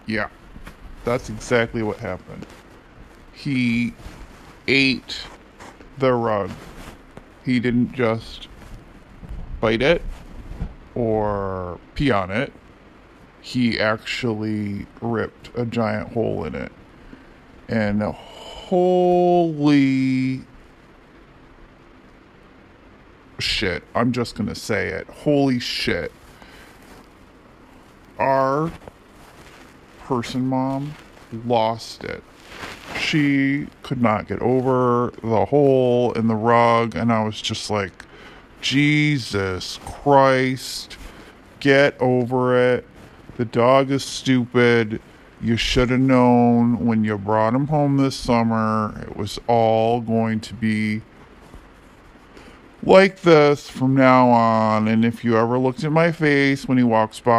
Yeah, that's exactly what happened. He ate the rug. He didn't just bite it or pee on it. He actually ripped a giant hole in it. And holy shit, I'm just gonna say it. Holy shit. Our person mom lost it. She could not get over the hole in the rug, and I was just like, Jesus Christ, get over it. The dog is stupid. You should have known when you brought him home this summer, it was all going to be like this from now on. And if you ever looked at my face when he walks by,